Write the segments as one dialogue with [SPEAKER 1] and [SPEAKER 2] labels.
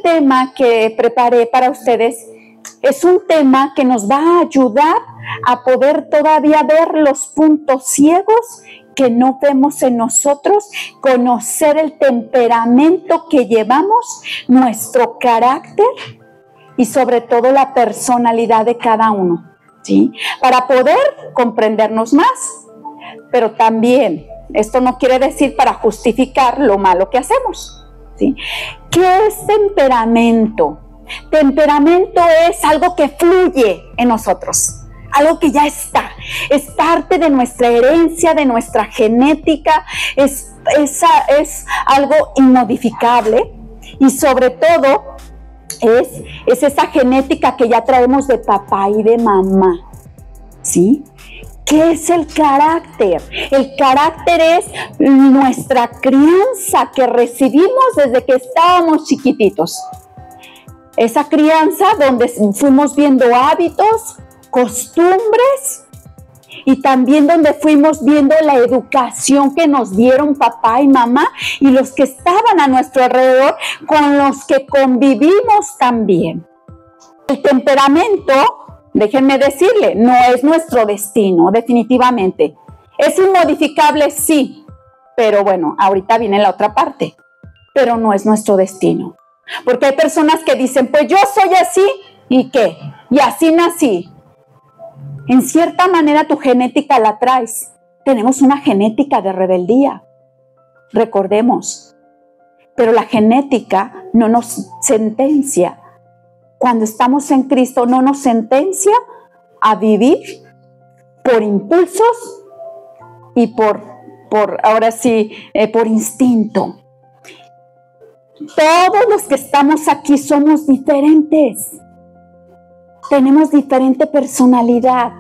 [SPEAKER 1] tema que preparé para ustedes es un tema que nos va a ayudar a poder todavía ver los puntos ciegos que no vemos en nosotros, conocer el temperamento que llevamos, nuestro carácter y sobre todo la personalidad de cada uno, ¿sí? Para poder comprendernos más, pero también esto no quiere decir para justificar lo malo que hacemos, ¿sí? ¿Qué es temperamento? Temperamento es algo que fluye en nosotros, algo que ya está, es parte de nuestra herencia, de nuestra genética, es algo inmodificable y sobre todo es esa genética que ya traemos de papá y de mamá, ¿sí? ¿Qué es el carácter? El carácter es nuestra crianza que recibimos desde que estábamos chiquititos. Esa crianza donde fuimos viendo hábitos, costumbres y también donde fuimos viendo la educación que nos dieron papá y mamá y los que estaban a nuestro alrededor con los que convivimos también. El temperamento, déjenme decirle, no es nuestro destino, definitivamente. Es inmodificable, sí, pero bueno, ahorita viene la otra parte, pero no es nuestro destino. Porque hay personas que dicen, pues yo soy así, ¿y qué? Y así nací. En cierta manera tu genética la traes. Tenemos una genética de rebeldía, recordemos. Pero la genética no nos sentencia. Cuando estamos en Cristo no nos sentencia a vivir por impulsos y por instinto. Todos los que estamos aquí somos diferentes. Tenemos diferente personalidad,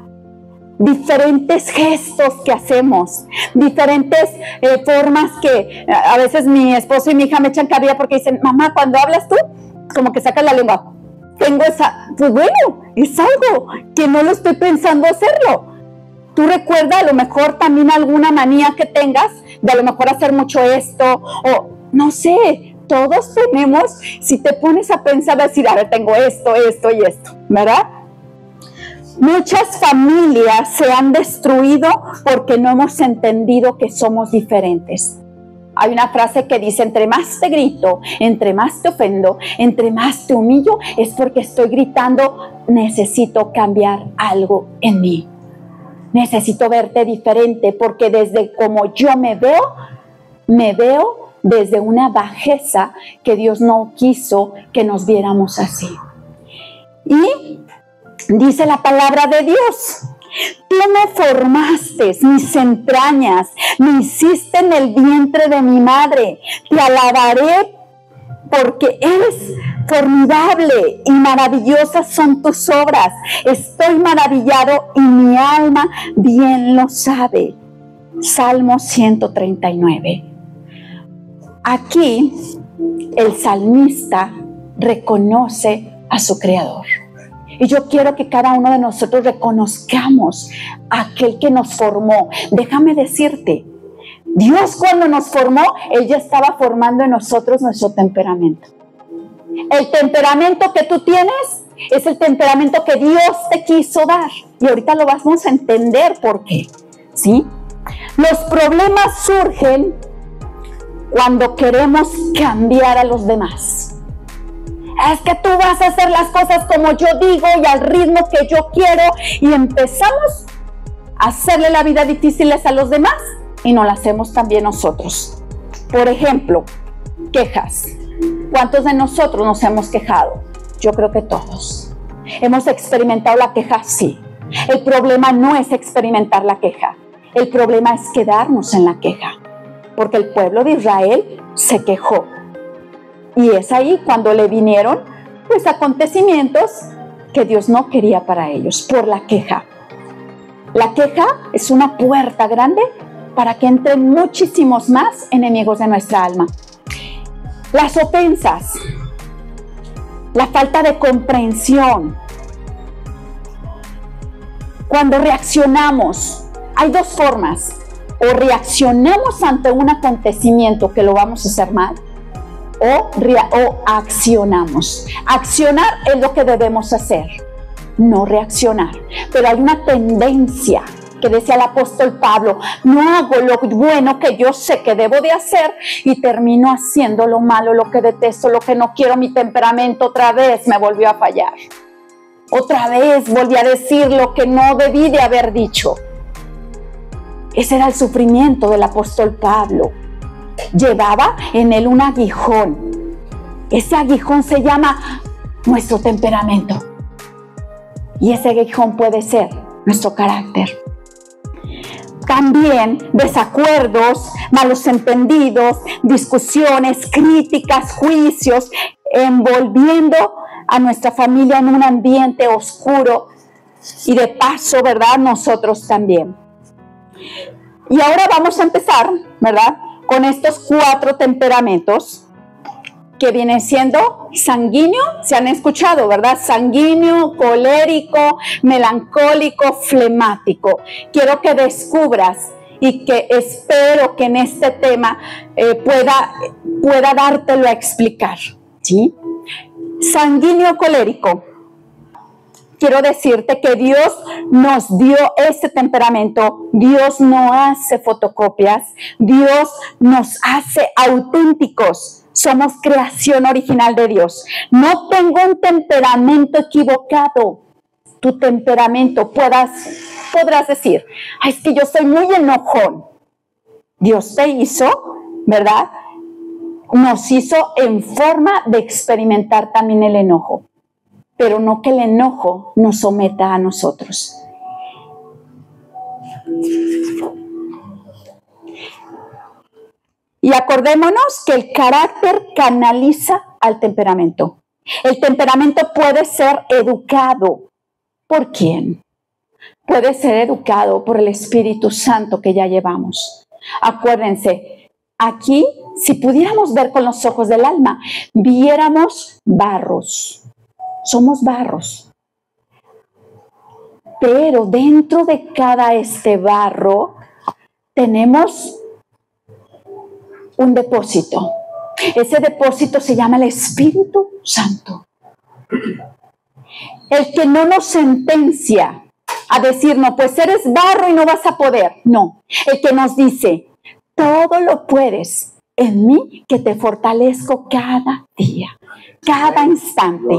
[SPEAKER 1] diferentes gestos que hacemos, diferentes formas que a veces mi esposo y mi hija me echan carrilla porque dicen, mamá, cuando hablas tú, como que sacas la lengua. Tengo esa, pues bueno, es algo que no lo estoy pensando hacerlo. Tú recuerda a lo mejor también alguna manía que tengas, de a lo mejor hacer mucho esto, o no sé. Todos tenemos, si te pones a pensar, decir, a ver, tengo esto y esto, ¿verdad? Muchas familias se han destruido porque no hemos entendido que somos diferentes. Hay una frase que dice, entre más te grito, entre más te ofendo, entre más te humillo, es porque estoy gritando, necesito cambiar algo en mí. Necesito verte diferente porque desde como yo me veo desde una bajeza que Dios no quiso que nos viéramos así. Y dice la palabra de Dios, tú me formaste, mis entrañas, me hiciste en el vientre de mi madre, te alabaré porque eres formidable y maravillosas son tus obras. Estoy maravillado y mi alma bien lo sabe. Salmo 139. Aquí el salmista reconoce a su creador. Y yo quiero que cada uno de nosotros reconozcamos a aquel que nos formó. Déjame decirte, Dios cuando nos formó, Él ya estaba formando en nosotros nuestro temperamento. El temperamento que tú tienes es el temperamento que Dios te quiso dar. Y ahorita lo vamos a entender por qué, ¿sí? Los problemas surgen cuando queremos cambiar a los demás. Es que tú vas a hacer las cosas como yo digo y al ritmo que yo quiero y empezamos a hacerle la vida difíciles a los demás y no la hacemos también nosotros. Por ejemplo, quejas. ¿Cuántos de nosotros nos hemos quejado? Yo creo que todos. ¿Hemos experimentado la queja? Sí. El problema no es experimentar la queja. El problema es quedarnos en la queja. Porque el pueblo de Israel se quejó. Y es ahí cuando le vinieron pues acontecimientos que Dios no quería para ellos, por la queja. La queja es una puerta grande para que entren muchísimos más enemigos de nuestra alma. Las ofensas, la falta de comprensión. Cuando reaccionamos, hay dos formas. O reaccionamos ante un acontecimiento que lo vamos a hacer mal, o accionamos. Accionar es lo que debemos hacer, no reaccionar. Pero hay una tendencia que decía el apóstol Pablo: no hago lo bueno que yo sé que debo de hacer y termino haciendo lo malo, lo que detesto, lo que no quiero. Mi temperamento otra vez me volvió a fallar. Otra vez volví a decir lo que no debí de haber dicho. Ese era el sufrimiento del apóstol Pablo. Llevaba en él un aguijón. Ese aguijón se llama nuestro temperamento. Y ese aguijón puede ser nuestro carácter. También desacuerdos, malos entendidos, discusiones, críticas, juicios, envolviendo a nuestra familia en un ambiente oscuro y de paso, ¿verdad?, nosotros también. Y ahora vamos a empezar, ¿verdad?, con estos 4 temperamentos que vienen siendo sanguíneo, se han escuchado, ¿verdad? Sanguíneo, colérico, melancólico, flemático. Quiero que descubras y que espero que en este tema pueda dártelo a explicar, ¿sí? Sanguíneo, colérico. Quiero decirte que Dios nos dio este temperamento. Dios no hace fotocopias. Dios nos hace auténticos. Somos creación original de Dios. No tengo un temperamento equivocado. Tu temperamento podrás decir: ay, es que yo soy muy enojón. Dios te hizo, ¿verdad? Nos hizo en forma de experimentar también el enojo. Pero no que el enojo nos someta a nosotros. Y acordémonos que el carácter canaliza al temperamento. El temperamento puede ser educado. ¿Por quién? Puede ser educado por el Espíritu Santo que ya llevamos. Acuérdense, aquí, si pudiéramos ver con los ojos del alma, viéramos barros. Somos barros. Pero dentro de cada barro tenemos un depósito. Ese depósito se llama el Espíritu Santo. El que no nos sentencia a decir: no, pues eres barro y no vas a poder. No, el que nos dice: todo lo puedes en mí, que te fortalezco cada día, cada instante.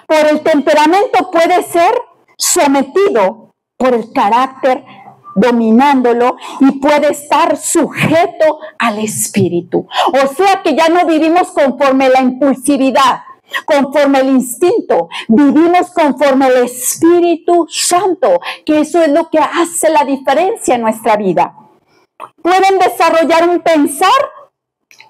[SPEAKER 1] Por el temperamento puede ser sometido por el carácter, dominándolo, y puede estar sujeto al espíritu. O sea que ya no vivimos conforme la impulsividad, conforme el instinto, vivimos conforme el Espíritu Santo, que eso es lo que hace la diferencia en nuestra vida. Pueden desarrollar un pensar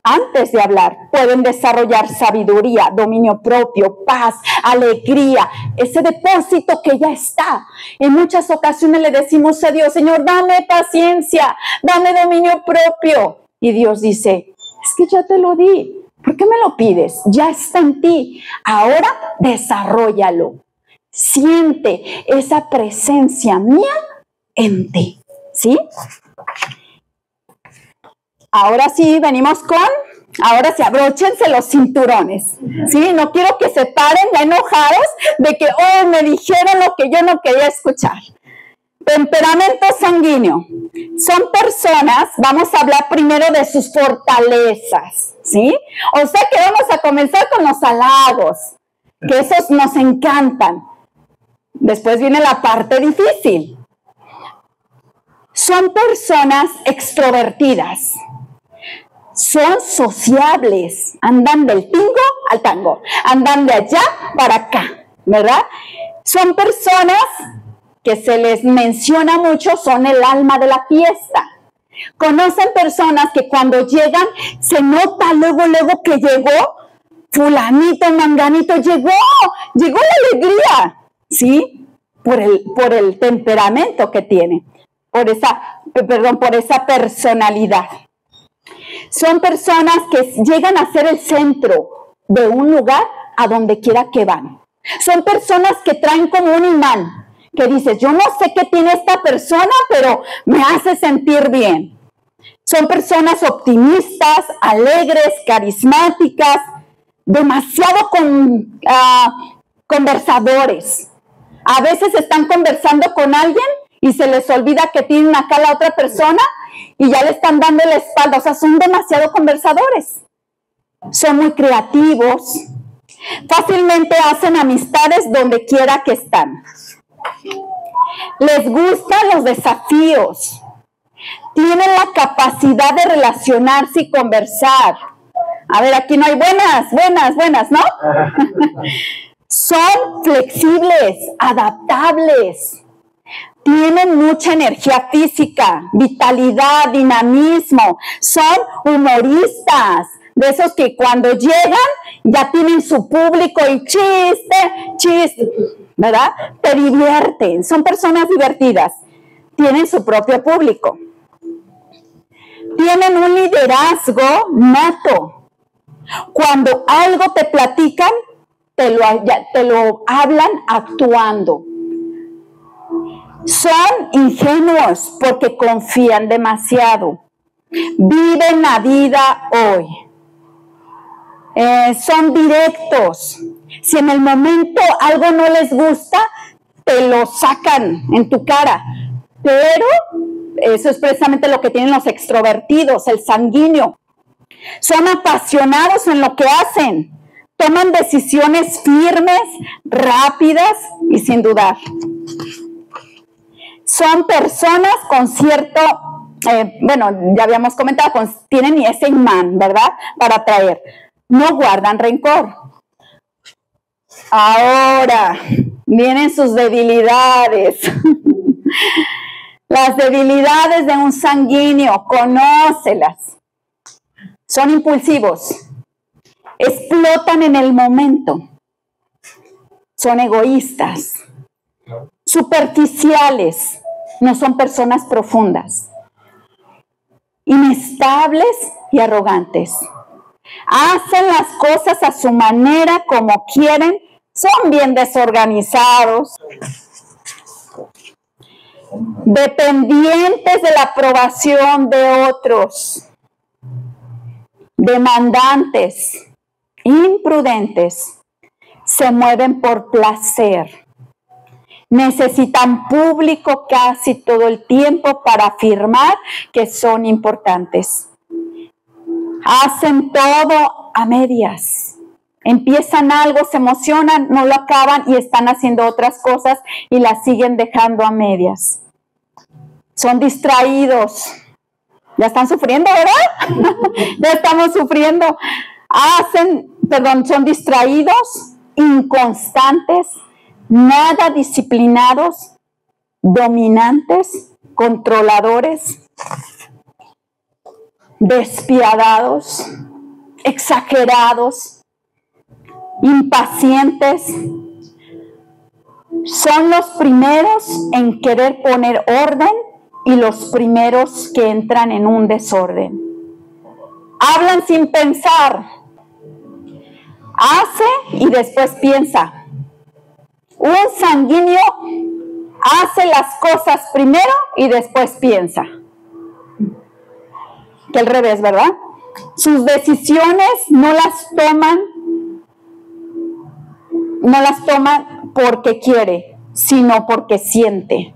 [SPEAKER 1] antes de hablar, pueden desarrollar sabiduría, dominio propio, paz, alegría, ese depósito que ya está. En muchas ocasiones le decimos a Dios: Señor, dame paciencia, dame dominio propio. Y Dios dice: es que ya te lo di, ¿por qué me lo pides? Ya está en ti, ahora desarróllalo. Siente esa presencia mía en ti, ¿sí? Ahora sí, ahora sí, abróchense los cinturones, ¿sí? No quiero que se paren ya enojados de que, me dijeron lo que yo no quería escuchar. Temperamento sanguíneo. Son personas, vamos a hablar primero de sus fortalezas, ¿sí? O sea que vamos a comenzar con los halagos, que esos nos encantan. Después viene la parte difícil. Son personas extrovertidas. Son sociables, andan del tingo al tango, andan de allá para acá, ¿verdad? Son personas que se les menciona mucho, son el alma de la fiesta. Conocen personas que cuando llegan se nota luego que llegó fulanito, manganito, llegó la alegría, ¿sí? Por el temperamento que tiene, por esa personalidad. Son personas que llegan a ser el centro de un lugar a donde quiera que van. Son personas que traen como un imán, que dices: yo no sé qué tiene esta persona, pero me hace sentir bien. Son personas optimistas, alegres, carismáticas, demasiado conversadores. A veces están conversando con alguien y se les olvida que tienen acá a la otra persona y ya le están dando la espalda. O sea, son demasiado conversadores. Son muy creativos. Fácilmente hacen amistades donde quiera que están. Les gustan los desafíos. Tienen la capacidad de relacionarse y conversar. A ver, aquí no hay buenas, ¿no? Son flexibles, adaptables. Tienen mucha energía física, vitalidad, dinamismo. Son humoristas, de esos que cuando llegan ya tienen su público y chiste, ¿verdad? Te divierten, son personas divertidas. Tienen su propio público. Tienen un liderazgo nato. Cuando algo te platican, te lo hablan actuando. Son ingenuos porque confían demasiado. Viven la vida hoy. Son directos. Si en el momento algo no les gusta, te lo sacan en tu cara. Pero eso es precisamente lo que tienen los extrovertidos, el sanguíneo. Son apasionados en lo que hacen. Toman decisiones firmes, rápidas y sin dudar. Son personas con cierto, ya habíamos comentado, tienen ese imán, ¿verdad? Para atraer. No guardan rencor. Ahora vienen sus debilidades. Las debilidades de un sanguíneo, conócelas. Son impulsivos. Explotan en el momento. Son egoístas. Superficiales. No son personas profundas. Inestables y arrogantes. Hacen las cosas a su manera, como quieren. Son bien desorganizados. Dependientes de la aprobación de otros. Demandantes. Imprudentes. Se mueven por placer. Necesitan público casi todo el tiempo para afirmar que son importantes. Hacen todo a medias. Empiezan algo, se emocionan, no lo acaban y están haciendo otras cosas y las siguen dejando a medias. Son distraídos. Ya están sufriendo, ¿verdad? Ya estamos sufriendo. Son distraídos, inconstantes, nada disciplinados, dominantes, controladores, despiadados, exagerados, impacientes. Son los primeros en querer poner orden y los primeros que entran en un desorden. Hablan sin pensar. Hace y después piensa. Un sanguíneo hace las cosas primero y después piensa. Que al revés, ¿verdad? Sus decisiones no las toman porque quiere, sino porque siente.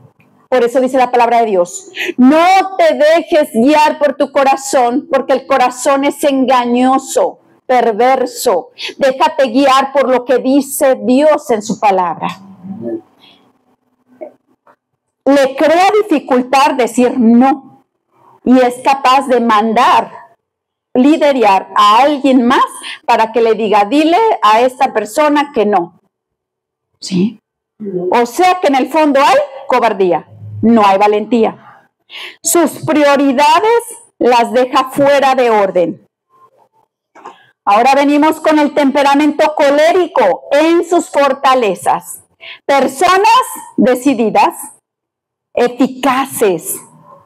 [SPEAKER 1] Por eso dice la palabra de Dios: no te dejes guiar por tu corazón, porque el corazón es engañoso, perverso. Déjate guiar por lo que dice Dios en su palabra. Le crea dificultad decir no y es capaz de liderar a alguien más para que le diga: dile a esta persona que no. ¿Sí? O sea que en el fondo hay cobardía, no hay valentía. Sus prioridades las deja fuera de orden. Ahora venimos con el temperamento colérico en sus fortalezas. Personas decididas, eficaces,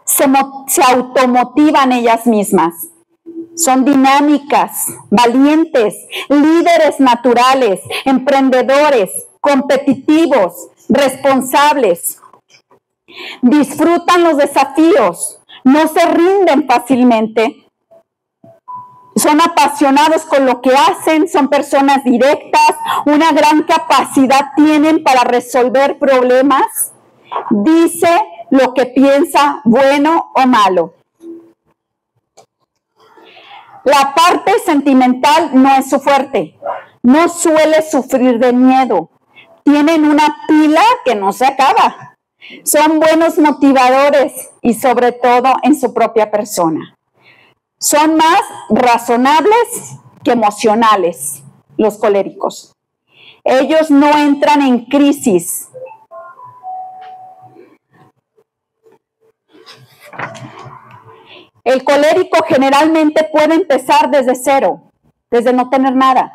[SPEAKER 1] se automotivan ellas mismas. Son dinámicas, valientes, líderes naturales, emprendedores, competitivos, responsables. Disfrutan los desafíos, no se rinden fácilmente, son apasionados con lo que hacen, son personas directas, una gran capacidad tienen para resolver problemas, dice lo que piensa, bueno o malo. La parte sentimental no es su fuerte, no suele sufrir de miedo, tienen una pila que no se acaba, son buenos motivadores y sobre todo en su propia persona. Son más razonables que emocionales, los coléricos. Ellos no entran en crisis. El colérico generalmente puede empezar desde cero, desde no tener nada.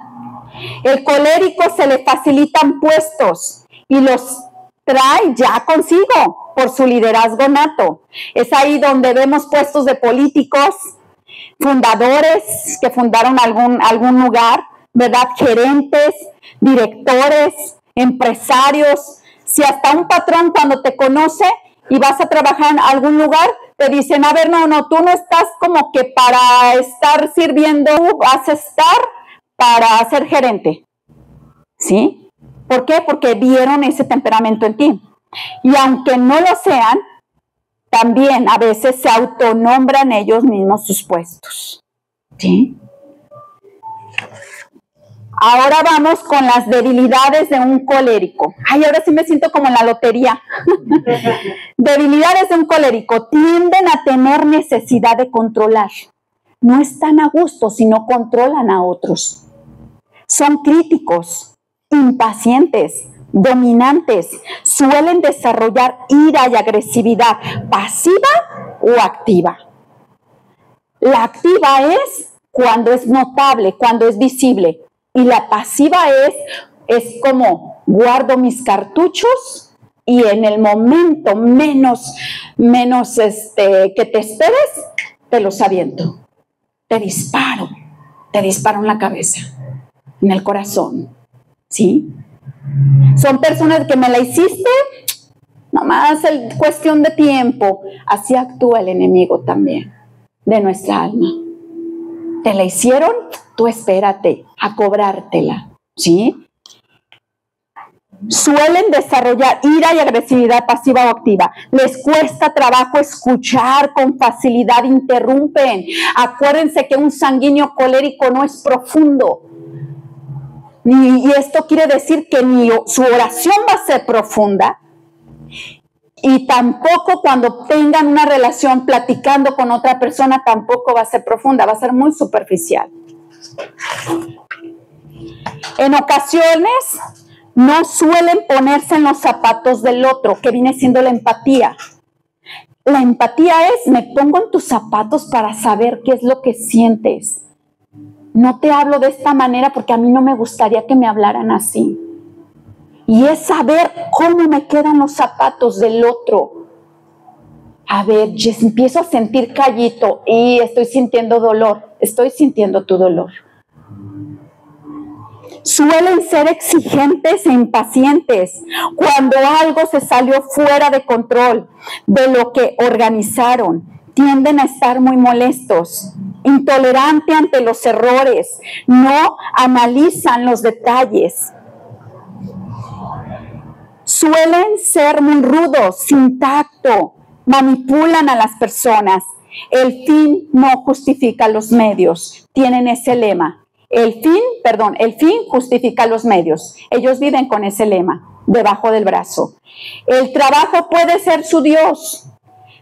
[SPEAKER 1] El colérico se le facilitan puestos y los trae ya consigo por su liderazgo nato. Es ahí donde vemos puestos de políticos, fundadores que fundaron algún lugar, ¿verdad? Gerentes, directores, empresarios. Si hasta un patrón cuando te conoce y vas a trabajar en algún lugar, te dicen, a ver, no, tú no estás como que para estar sirviendo, vas a estar para ser gerente, ¿sí? ¿Por qué? Porque vieron ese temperamento en ti. Y aunque no lo sean, también a veces se autonombran ellos mismos sus puestos, ¿sí? Ahora vamos con las debilidades de un colérico. Ay, ahora sí me siento como en la lotería. Debilidades de un colérico. Tienden a tener necesidad de controlar. No están a gusto si no controlan a otros. Son críticos, impacientes, dominantes. Suelen desarrollar ira y agresividad pasiva o activa. La activa es cuando es notable, cuando es visible. Y la pasiva es como guardo mis cartuchos y en el momento menos que te esperes, te los aviento. Te disparo en la cabeza, en el corazón, ¿sí? Son personas que me la hiciste, nomás es cuestión de tiempo. Así actúa el enemigo también de nuestra alma. ¿Te la hicieron? Tú espérate a cobrártela, ¿sí? Suelen desarrollar ira y agresividad pasiva o activa. Les cuesta trabajo escuchar con facilidad, interrumpen. Acuérdense que un sanguíneo colérico no es profundo. Y esto quiere decir que ni su oración va a ser profunda. Y tampoco cuando tengan una relación platicando con otra persona tampoco va a ser profunda, va a ser muy superficial. En ocasiones no suelen ponerse en los zapatos del otro, que viene siendo la empatía. La empatía es, me pongo en tus zapatos para saber qué es lo que sientes. No te hablo de esta manera porque a mí no me gustaría que me hablaran así. Y es saber cómo me quedan los zapatos del otro. A ver, yo empiezo a sentir callito y estoy sintiendo dolor. Estoy sintiendo tu dolor. Suelen ser exigentes e impacientes cuando algo se salió fuera de control de lo que organizaron. Tienden a estar muy molestos, intolerantes ante los errores, no analizan los detalles. Suelen ser muy rudos, sin tacto, manipulan a las personas. El fin no justifica los medios. Tienen ese lema. El fin justifica los medios. Ellos viven con ese lema debajo del brazo. El trabajo puede ser su Dios.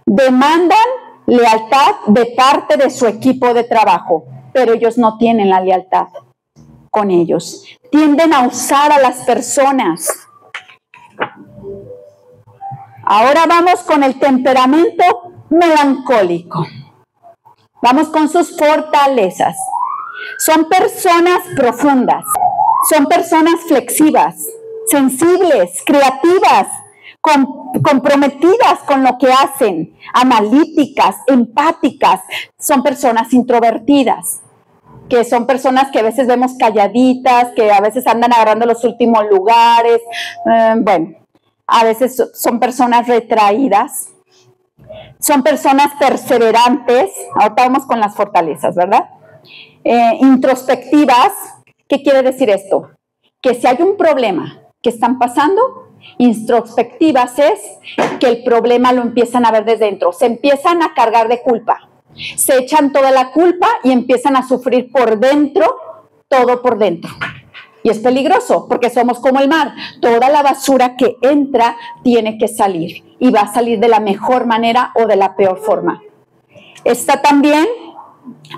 [SPEAKER 1] Demandan lealtad de parte de su equipo de trabajo, pero ellos no tienen la lealtad con ellos. Tienden a usar a las personas. Ahora vamos con el temperamento melancólico. Vamos con sus fortalezas. Son personas profundas, son personas flexivas, sensibles, creativas, comprometidas con lo que hacen, analíticas, empáticas. Son personas introvertidas, que son personas que a veces vemos calladitas, que a veces andan agarrando los últimos lugares. A veces son personas retraídas. Son personas perseverantes. Ahorita vamos con las fortalezas, ¿verdad? Introspectivas. ¿Qué quiere decir esto? Que si hay un problema que están pasando, introspectivas es que el problema lo empiezan a ver desde dentro. Se empiezan a cargar de culpa. Se echan toda la culpa y empiezan a sufrir por dentro, todo por dentro. Y es peligroso porque somos como el mar. Toda la basura que entra tiene que salir. Y va a salir de la mejor manera o de la peor forma. Esta también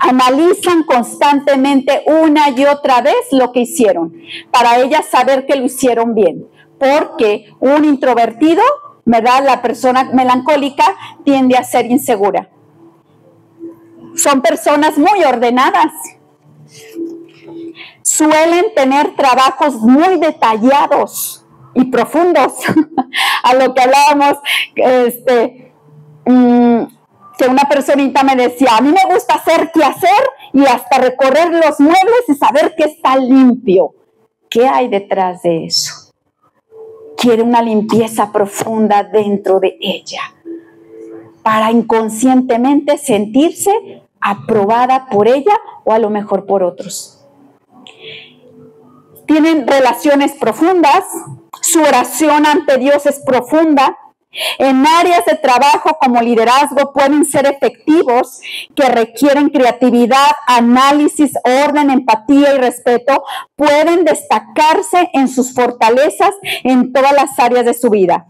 [SPEAKER 1] analizan constantemente una y otra vez lo que hicieron. Para ellas saber que lo hicieron bien. Porque un introvertido, ¿verdad? La persona melancólica tiende a ser insegura. Son personas muy ordenadas. Suelen tener trabajos muy detallados y profundos. A lo que hablábamos, que una personita me decía, a mí me gusta hacer qué hacer y hasta recorrer los muebles y saber que está limpio. ¿Qué hay detrás de eso? Quiere una limpieza profunda dentro de ella para inconscientemente sentirse aprobada por ella o a lo mejor por otros. Tienen relaciones profundas, su oración ante Dios es profunda. En áreas de trabajo como liderazgo pueden ser efectivos que requieren creatividad, análisis, orden, empatía y respeto. Pueden destacarse en sus fortalezas en todas las áreas de su vida.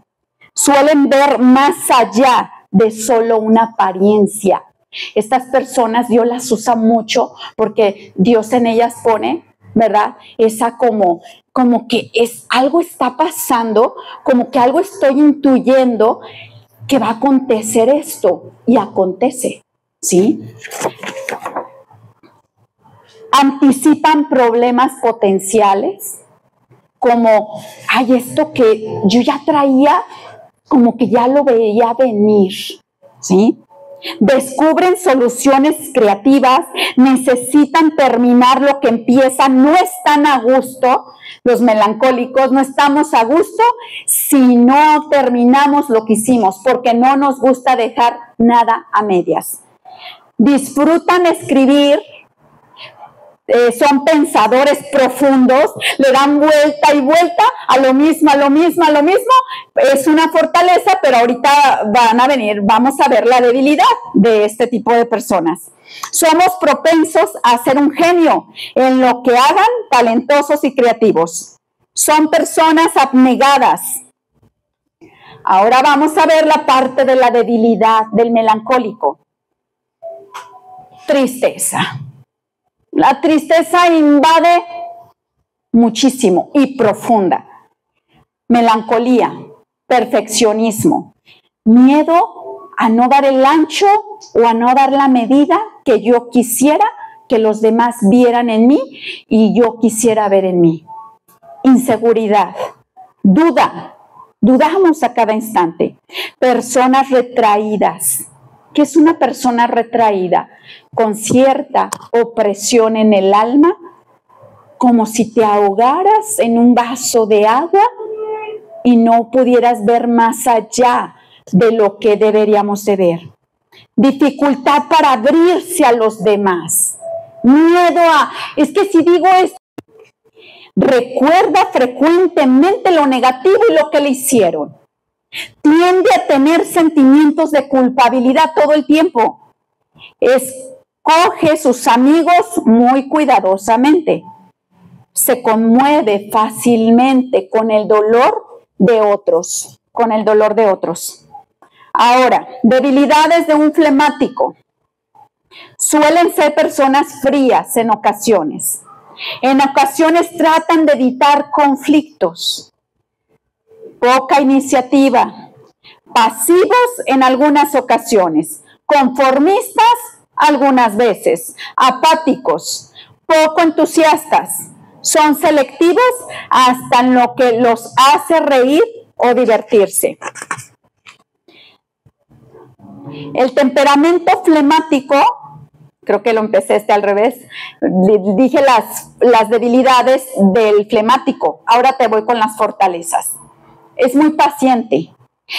[SPEAKER 1] Suelen ver más allá de solo una apariencia. Estas personas Dios las usa mucho porque Dios en ellas pone, ¿verdad? Esa como que algo está pasando, como que algo estoy intuyendo que va a acontecer esto y acontece, ¿sí? Anticipan problemas potenciales, como, esto que yo ya traía, como que ya lo veía venir, ¿sí? Descubren soluciones creativas, necesitan terminar lo que empiezan, no están a gusto. Los melancólicos no estamos a gusto si no terminamos lo que hicimos, porque no nos gusta dejar nada a medias. Disfrutan escribir, son pensadores profundos, le dan vuelta y vuelta a lo mismo, es una fortaleza, pero ahorita vamos a ver la debilidad de este tipo de personas. Somos propensos a ser un genio en lo que hagan, talentosos y creativos. Son personas abnegadas. Ahora vamos a ver la parte de la debilidad del melancólico. Tristeza. La tristeza invade muchísimo y profunda. Melancolía, perfeccionismo, miedo a no dar el ancho o a no dar la medida que yo quisiera que los demás vieran en mí y yo quisiera ver en mí. Inseguridad, duda, dudamos a cada instante. Personas retraídas. ¿Qué es una persona retraída? Con cierta opresión en el alma, como si te ahogaras en un vaso de agua y no pudieras ver más allá de lo que deberíamos de ver. Dificultad para abrirse a los demás. Miedo es que si digo esto, recuerda frecuentemente lo negativo y lo que le hicieron. Tiende a tener sentimientos de culpabilidad todo el tiempo. Escoge sus amigos muy cuidadosamente. Se conmueve fácilmente con el dolor de otros. Ahora, debilidades de un flemático. Suelen ser personas frías en ocasiones. En ocasiones tratan de evitar conflictos. Poca iniciativa, pasivos en algunas ocasiones, conformistas algunas veces, apáticos, poco entusiastas, son selectivos hasta en lo que los hace reír o divertirse. El temperamento flemático, creo que lo empecé al revés, dije las debilidades del flemático, ahora te voy con las fortalezas. Es muy paciente,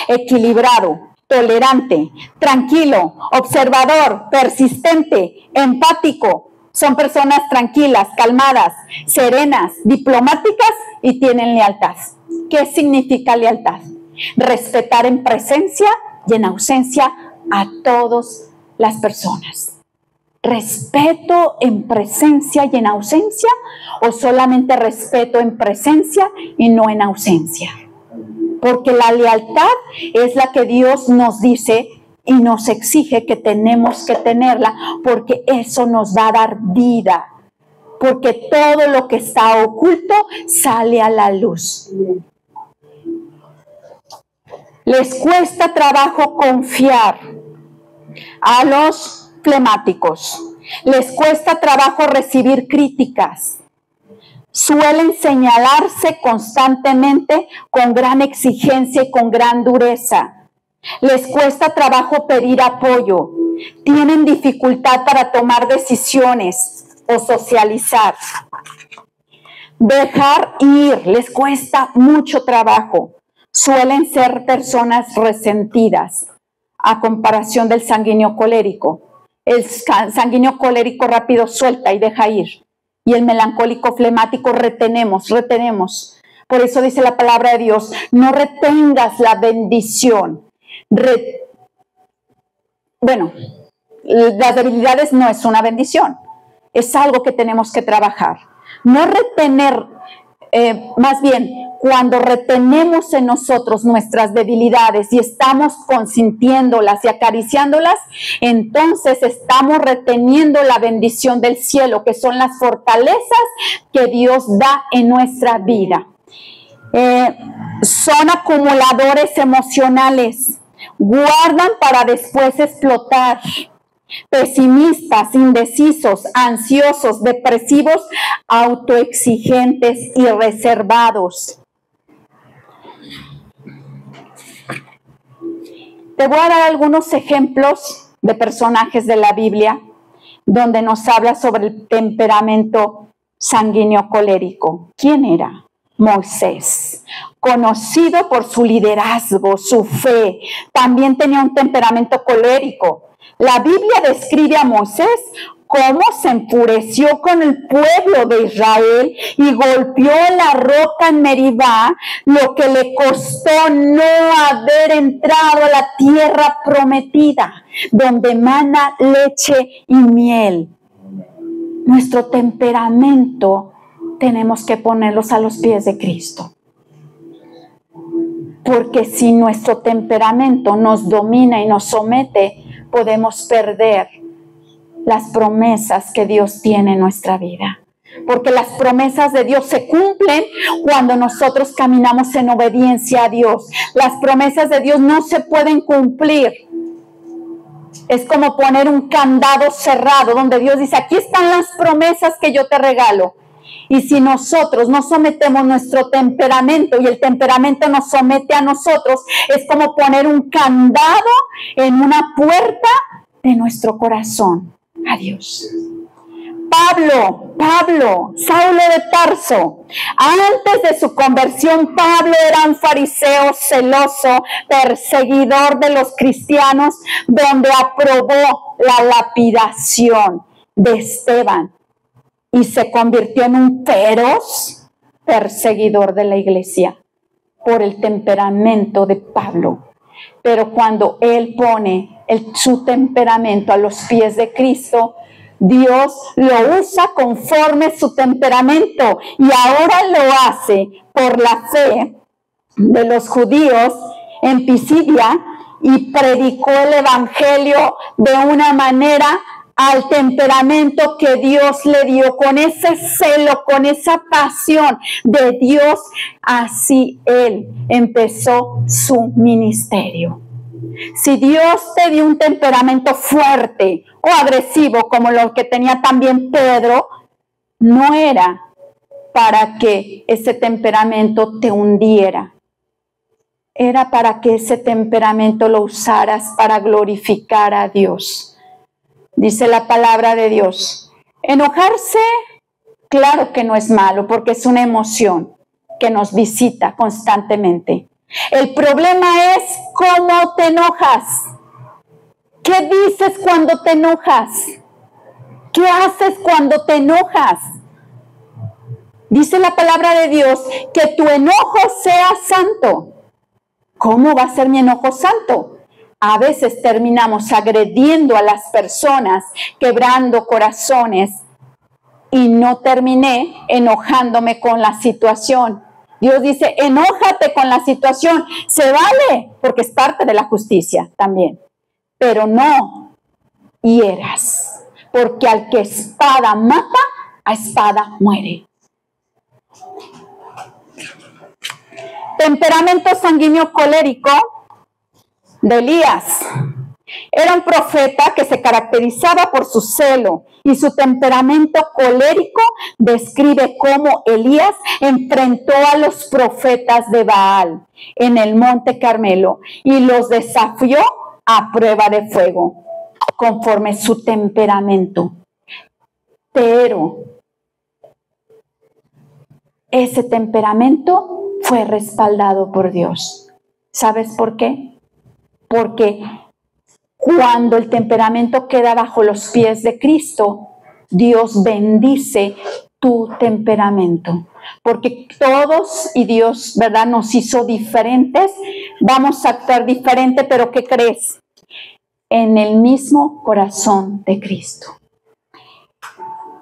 [SPEAKER 1] equilibrado, tolerante, tranquilo, observador, persistente, empático. Son personas tranquilas, calmadas, serenas, diplomáticas y tienen lealtad. ¿Qué significa lealtad? Respetar en presencia y en ausencia a todas las personas. ¿Respeto en presencia y en ausencia o solamente respeto en presencia y no en ausencia? Porque la lealtad es la que Dios nos dice y nos exige que tenemos que tenerla, porque eso nos va a dar vida, porque todo lo que está oculto sale a la luz. Les cuesta trabajo confiar a los flemáticos, les cuesta trabajo recibir críticas. Suelen señalarse constantemente con gran exigencia y con gran dureza. Les cuesta trabajo pedir apoyo. Tienen dificultad para tomar decisiones o socializar. Dejar ir les cuesta mucho trabajo. Suelen ser personas resentidas a comparación del sanguíneo colérico. El sanguíneo colérico rápido suelta y deja ir. Y el melancólico flemático retenemos. Por eso dice la palabra de Dios, no retengas la bendición. Las debilidades no es una bendición, es algo que tenemos que trabajar. No retener, más bien, cuando retenemos en nosotros nuestras debilidades y estamos consintiéndolas y acariciándolas, entonces estamos reteniendo la bendición del cielo, que son las fortalezas que Dios da en nuestra vida. Son acumuladores emocionales, guardan para después explotar. Pesimistas, indecisos, ansiosos, depresivos, autoexigentes y reservados. Te voy a dar algunos ejemplos de personajes de la Biblia donde nos habla sobre el temperamento sanguíneo colérico. ¿Quién era? Moisés, conocido por su liderazgo, su fe. También tenía un temperamento colérico. La Biblia describe a Moisés cómo se enfureció con el pueblo de Israel y golpeó la roca en Meribá, lo que le costó no haber entrado a la tierra prometida, donde mana leche y miel. Nuestro temperamento tenemos que ponerlos a los pies de Cristo. Porque si nuestro temperamento nos domina y nos somete, podemos perder las promesas que Dios tiene en nuestra vida. Porque las promesas de Dios se cumplen cuando nosotros caminamos en obediencia a Dios. Las promesas de Dios no se pueden cumplir. Es como poner un candado cerrado donde Dios dice, aquí están las promesas que yo te regalo. Y si nosotros no sometemos nuestro temperamento y el temperamento nos somete a nosotros, es como poner un candado en una puerta de nuestro corazón a Dios. Pablo, Saulo de Tarso. Antes de su conversión, Pablo era un fariseo celoso, perseguidor de los cristianos, donde aprobó la lapidación de Esteban. Y se convirtió en un feroz perseguidor de la iglesia por el temperamento de Pablo. Pero cuando él pone su temperamento a los pies de Cristo, Dios lo usa conforme su temperamento y ahora lo hace por la fe de los judíos en Pisidia y predicó el evangelio de una manera al temperamento que Dios le dio, con ese celo, con esa pasión de Dios. Así él empezó su ministerio. Si Dios te dio un temperamento fuerte o agresivo como lo que tenía también Pedro, no era para que ese temperamento te hundiera. Era para que ese temperamento lo usaras para glorificar a Dios. Dice la palabra de Dios, enojarse, claro que no es malo, porque es una emoción que nos visita constantemente. El problema es cómo te enojas. ¿Qué dices cuando te enojas? ¿Qué haces cuando te enojas? Dice la palabra de Dios que tu enojo sea santo. ¿Cómo va a ser mi enojo santo? A veces terminamos agrediendo a las personas, quebrando corazones, y no terminé enojándome con la situación. Dios dice, enójate con la situación, se vale, porque es parte de la justicia también, pero no hieras, porque al que espada mata, a espada muere. Temperamento sanguíneo colérico de Elías. Era un profeta que se caracterizaba por su celo, y su temperamento colérico describe cómo Elías enfrentó a los profetas de Baal en el monte Carmelo y los desafió a prueba de fuego, conforme su temperamento. Pero ese temperamento fue respaldado por Dios. ¿Sabes por qué? Porque cuando el temperamento queda bajo los pies de Cristo, Dios bendice tu temperamento. Porque todos, y Dios, ¿verdad?, nos hizo diferentes, vamos a actuar diferente, pero ¿qué crees? En el mismo corazón de Cristo.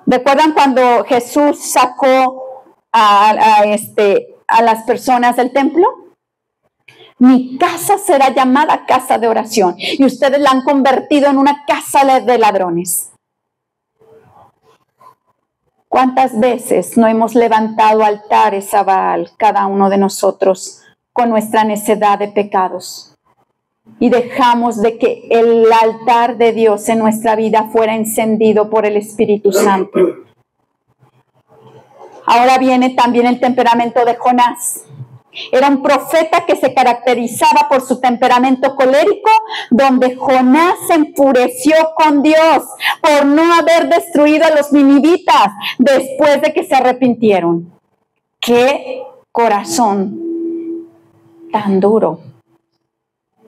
[SPEAKER 1] ¿Recuerdan cuando Jesús sacó a las personas del templo? Mi casa será llamada casa de oración, y ustedes la han convertido en una casa de ladrones. ¿Cuántas veces no hemos levantado altares a Baal, cada uno de nosotros, con nuestra necedad de pecados? Y dejamos de que el altar de Dios en nuestra vida fuera encendido por el Espíritu Santo. Ahora viene también el temperamento de Jonás. Era un profeta que se caracterizaba por su temperamento colérico, donde Jonás se enfureció con Dios por no haber destruido a los ninivitas después de que se arrepintieron. ¡Qué corazón tan duro!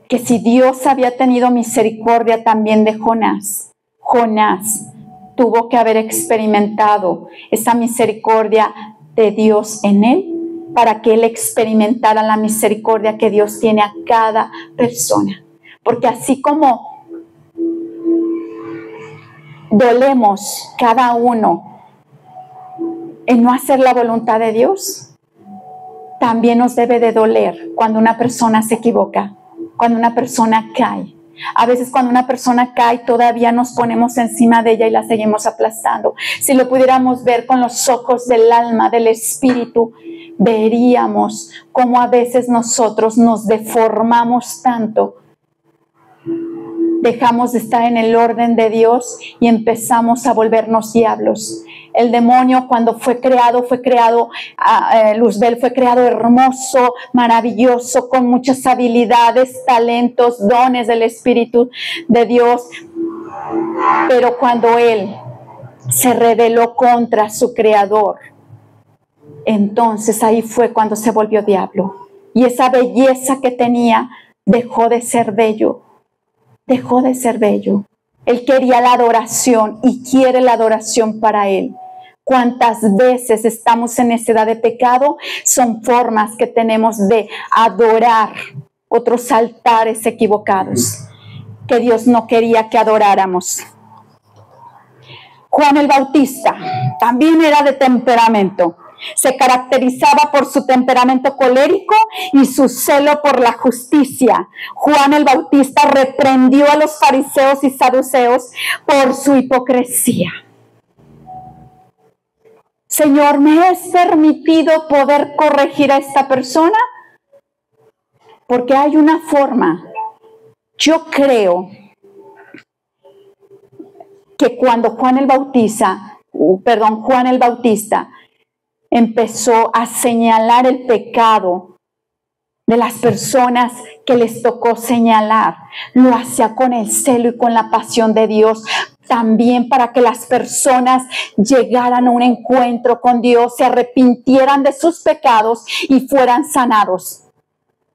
[SPEAKER 1] Que si Dios había tenido misericordia también de Jonás, Jonás tuvo que haber experimentado esa misericordia de Dios en él, para que él experimentara la misericordia que Dios tiene a cada persona. Porque así como dolemos cada uno en no hacer la voluntad de Dios, también nos debe de doler cuando una persona se equivoca, cuando una persona cae. A veces cuando una persona cae todavía nos ponemos encima de ella y la seguimos aplastando. Si lo pudiéramos ver con los ojos del alma, del espíritu, veríamos cómo a veces nosotros nos deformamos tanto. Dejamos de estar en el orden de Dios y empezamos a volvernos diablos. El demonio, cuando fue creado, Luzbel fue creado hermoso, maravilloso, con muchas habilidades, talentos, dones del Espíritu de Dios. Pero cuando él se rebeló contra su creador, entonces ahí fue cuando se volvió diablo. Y esa belleza que tenía dejó de ser bello. Dejó de ser bello. Él quería la adoración y quiere la adoración para él. ¿Cuántas veces estamos en necedad de pecado? Son formas que tenemos de adorar otros altares equivocados que Dios no quería que adoráramos. Juan el Bautista también era de temperamento. Se caracterizaba por su temperamento colérico y su celo por la justicia. Juan el Bautista reprendió a los fariseos y saduceos por su hipocresía. Señor, ¿me es permitido poder corregir a esta persona? Porque hay una forma. Yo creo que cuando Juan el Bautista empezó a señalar el pecado de las personas que les tocó señalar, lo hacía con el celo y con la pasión de Dios, también para que las personas llegaran a un encuentro con Dios, se arrepintieran de sus pecados y fueran sanados.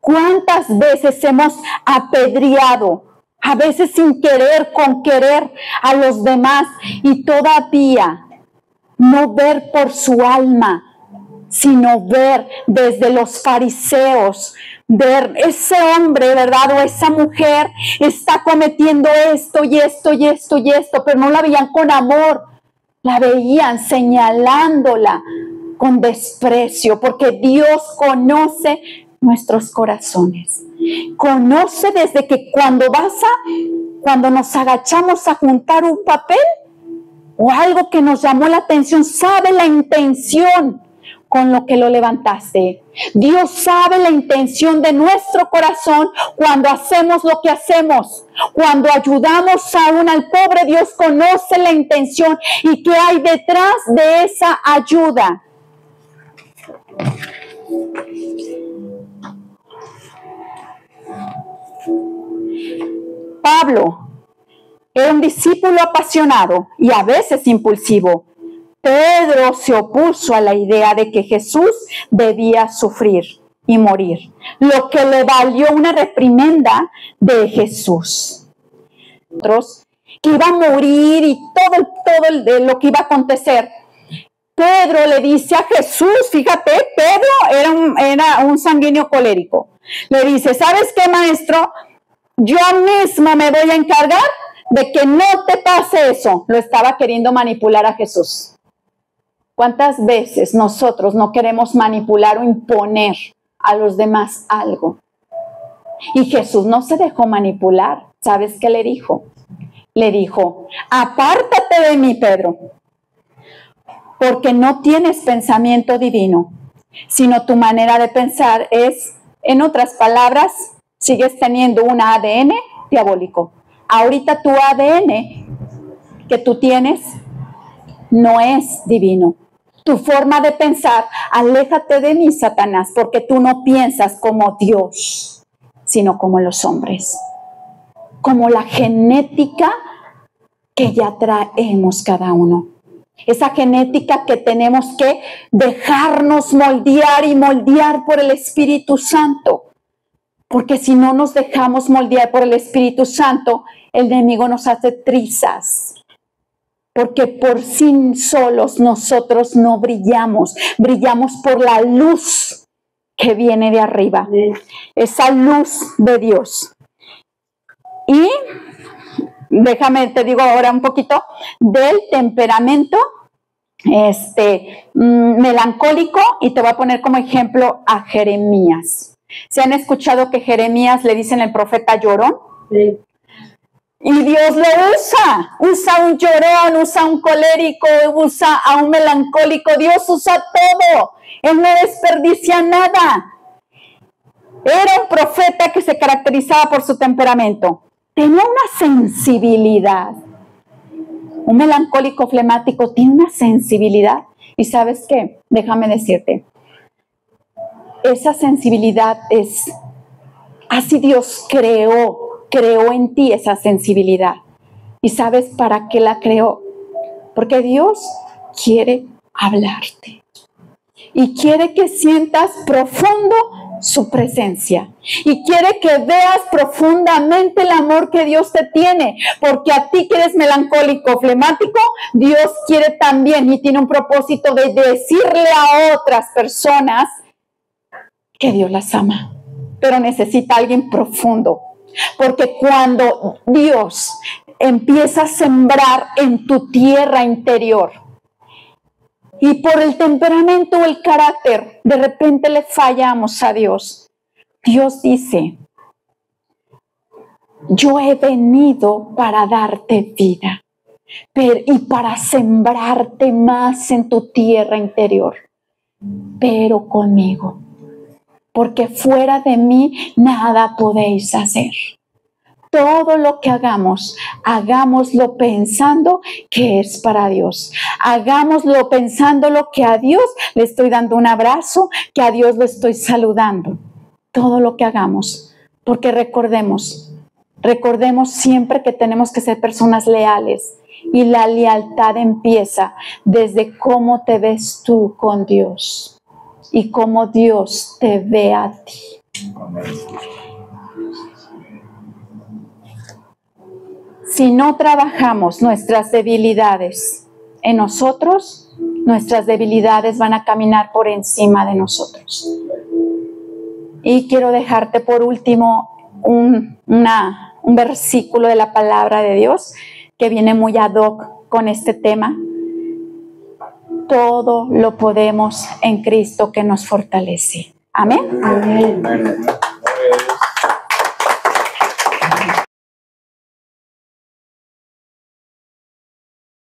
[SPEAKER 1] ¿Cuántas veces hemos apedreado, a veces sin querer, con querer, a los demás y todavía no ver por su alma, sino ver desde los fariseos, ver ese hombre, ¿verdad? O esa mujer está cometiendo esto y esto y esto y esto, pero no la veían con amor, la veían señalándola con desprecio, porque Dios conoce nuestros corazones. Conoce desde que cuando nos agachamos a juntar un papel o algo que nos llamó la atención, sabe la intención con lo que lo levantaste. Dios sabe la intención de nuestro corazón cuando hacemos lo que hacemos. Cuando ayudamos aún al pobre, Dios conoce la intención y qué hay detrás de esa ayuda. Pablo era un discípulo apasionado y a veces impulsivo. Pedro se opuso a la idea de que Jesús debía sufrir y morir, lo que le valió una reprimenda de Jesús. Otros que iba a morir y todo lo que iba a acontecer. Pedro le dice a Jesús, fíjate, Pedro era un sanguíneo colérico. Le dice, ¿sabes qué, maestro? Yo mismo me voy a encargar de que no te pase eso. Lo estaba queriendo manipular a Jesús. ¿Cuántas veces nosotros no queremos manipular o imponer a los demás algo? Y Jesús no se dejó manipular. ¿Sabes qué le dijo? Le dijo, apártate de mí, Pedro, porque no tienes pensamiento divino, sino tu manera de pensar es, en otras palabras, sigues teniendo un ADN diabólico. Ahorita tu ADN que tú tienes no es divino. Tu forma de pensar, aléjate de mí, Satanás, porque tú no piensas como Dios, sino como los hombres. Como la genética que ya traemos cada uno. Esa genética que tenemos que dejarnos moldear y moldear por el Espíritu Santo. Porque si no nos dejamos moldear por el Espíritu Santo, el enemigo nos hace trizas. Porque por sí solos nosotros no brillamos. Brillamos por la luz que viene de arriba. Esa luz de Dios. Y déjame, te digo ahora un poquito del temperamento melancólico, y te voy a poner como ejemplo a Jeremías. ¿Se han escuchado que Jeremías le dicen el profeta llorón? Sí. Y Dios lo usa un llorón, usa un colérico, usa a un melancólico. Dios usa todo, Él no desperdicia nada. Era un profeta que se caracterizaba por su temperamento. Tenía una sensibilidad. Un melancólico flemático tiene una sensibilidad. ¿Y sabes qué? Déjame decirte. Esa sensibilidad es, así Dios creó en ti esa sensibilidad. ¿Y sabes para qué la creó? Porque Dios quiere hablarte. Y quiere que sientas profundo su presencia. Y quiere que veas profundamente el amor que Dios te tiene. Porque a ti que eres melancólico, flemático, Dios quiere también y tiene un propósito de decirle a otras personas que Dios las ama. Pero necesita a alguien profundo. Porque cuando Dios empieza a sembrar en tu tierra interior, y por el temperamento o el carácter, de repente le fallamos a Dios. Dios dice, yo he venido para darte vida y para sembrarte más en tu tierra interior, pero conmigo, porque fuera de mí nada podéis hacer. Todo lo que hagamos, hagámoslo pensando que es para Dios. Hagámoslo pensando lo que a Dios le estoy dando un abrazo, que a Dios lo estoy saludando. Todo lo que hagamos, porque recordemos siempre que tenemos que ser personas leales. Y la lealtad empieza desde cómo te ves tú con Dios y cómo Dios te ve a ti. Si no trabajamos nuestras debilidades en nosotros, nuestras debilidades van a caminar por encima de nosotros. Y quiero dejarte por último un versículo de la palabra de Dios que viene muy ad hoc con este tema. Todo lo podemos en Cristo que nos fortalece. Amén.
[SPEAKER 2] Amén.